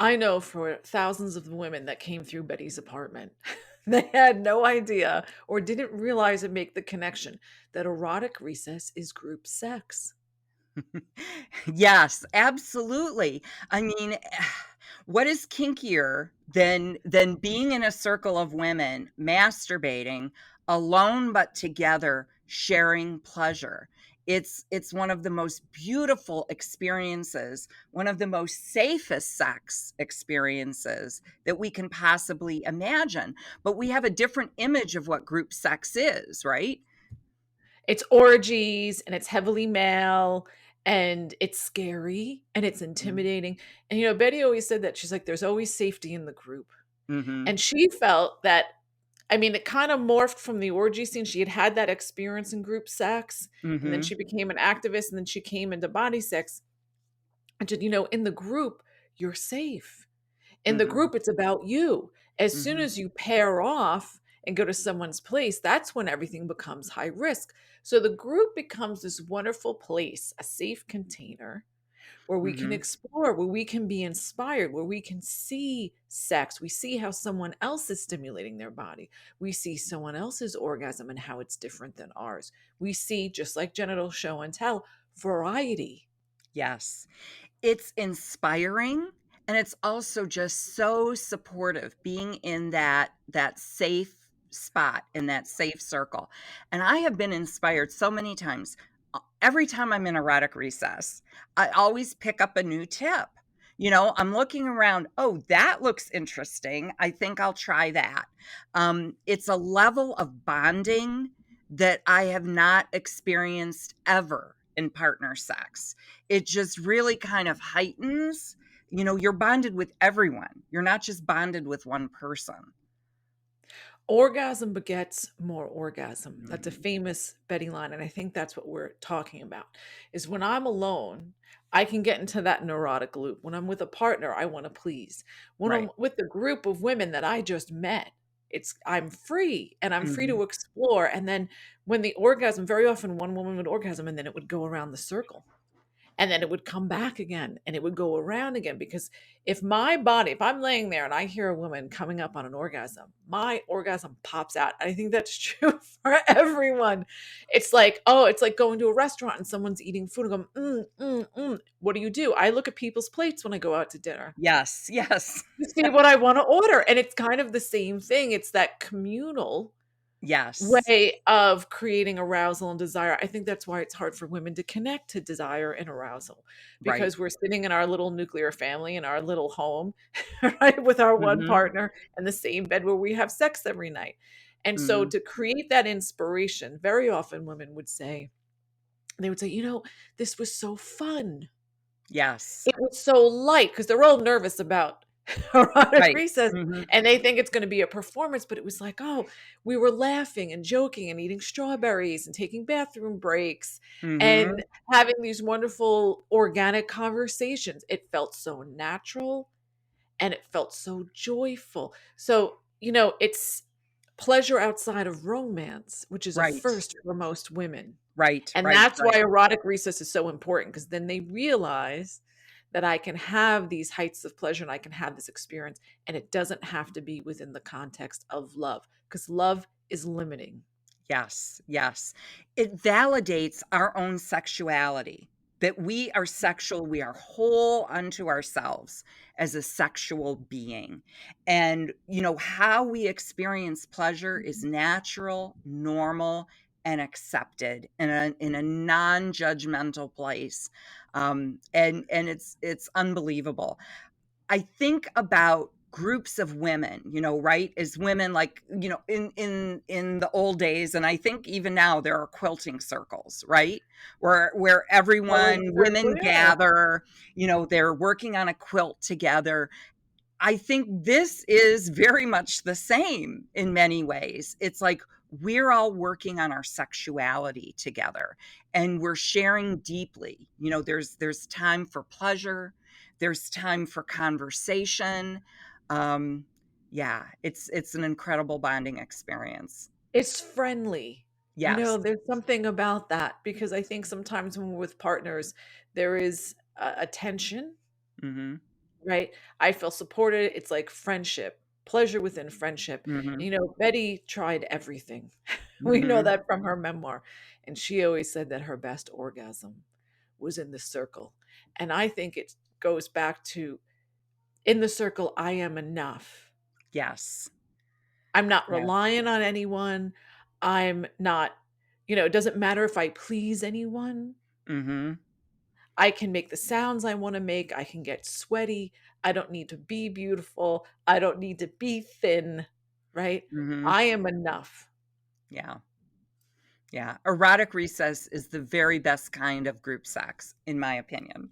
I know for thousands of the women that came through Betty's apartment, they had no idea or didn't realize and make the connection that erotic recess is group sex. Yes, absolutely. I mean, what is kinkier than being in a circle of women masturbating alone but together sharing pleasure? It's one of the most beautiful experiences, one of the most safest sex experiences that we can possibly imagine. But we have a different image of what group sex is, right? It's orgies and it's heavily male and it's scary and it's intimidating. And Betty always said that she's like, there's always safety in the group. Mm-hmm. And she felt that, I mean, it kind of morphed from the orgy scene. She had that experience in group sex, and then Mm-hmm. she became an activist, and then she came into body sex. And just, in the group, you're safe. In the Mm-hmm. group, it's about you. As soon Mm-hmm. as you pair off and go to someone's place, that's when everything becomes high risk. So the group becomes this wonderful place, a safe container where we can Mm-hmm. explore, where we can be inspired, where we can see sex. We see how someone else is stimulating their body. We see someone else's orgasm and how it's different than ours. We see, just like genital show and tell, variety. Yes. It's inspiring, and it's also just so supportive being in that safe spot, in that safe circle. And I have been inspired so many times. Every time I'm in erotic recess, I always pick up a new tip. I'm looking around, oh, that looks interesting. I think I'll try that. It's a level of bonding that I have not experienced ever in partner sex. It just really kind of heightens, you're bonded with everyone. You're not just bonded with one person. Orgasm begets more orgasm. That's a Mhm. famous Betty line. And I think that's what we're talking about is when I'm alone, I can get into that neurotic loop. When I'm with a partner, I want to please. When I'm Right. with a group of women that I just met, I'm free and I'm free Mhm. to explore. And then when the orgasm, very often one woman would orgasm and then it would go around the circle and then it would come back again and it would go around again because if I'm laying there and I hear a woman coming up on an orgasm, my orgasm pops out. I think that's true for everyone. It's like going to a restaurant and someone's eating food and going what do? I look at people's plates when I go out to dinner Yes, yes. to see what I want to order, and it's kind of the same thing. It's that communal Yes. way of creating arousal and desire. I think that's why it's hard for women to connect to desire and arousal Right. because we're sitting in our little nuclear family in our little home, right, with our one Mhm. partner and the same bed where we have sex every night. And so Mhm. to create that inspiration, very often women would say, this was so fun. Yes. It was so light because they're all nervous about erotic Right. recess Mhm. and they think it's going to be a performance, but it was like, oh, we were laughing and joking and eating strawberries and taking bathroom breaks Mhm. and having these wonderful organic conversations. It felt so natural and it felt so joyful. So, it's pleasure outside of romance, which is a Right. first for most women. Right, And right, that's why right. erotic recess is so important because then they realize that I can have these heights of pleasure and I can have this experience. And it doesn't have to be within the context of love because love is limiting. Yes, yes. It validates our own sexuality, that we are sexual, we are whole unto ourselves as a sexual being. And, how we experience pleasure is natural, normal, and accepted in a non-judgmental place. And it's unbelievable. I think about groups of women, right? As women, like, in the old days, and I think even now there are quilting circles, right? Where everyone, Sewing circle, women yeah. gather, they're working on a quilt together. I think this is very much the same in many ways. It's like we're all working on our sexuality together and we're sharing deeply. There's time for pleasure, there's time for conversation. Um, yeah, it's an incredible bonding experience. It's friendly. Yes. There's something about that because I think sometimes when we're with partners, there is a tension. Mhm. right? I feel supported. It's like friendship, pleasure within friendship. And, Mhm. Betty tried everything. We know Mhm. that from her memoir. And she always said that her best orgasm was in the circle. And I think it goes back to in the circle, I am enough. Yes. I'm not Yeah. relying on anyone. I'm not, it doesn't matter if I please anyone. Mhm. I can make the sounds I want to make. I can get sweaty. I don't need to be beautiful. I don't need to be thin, right? Mhm. I am enough. Yeah. Yeah. Erotic recess is the very best kind of group sex, in my opinion.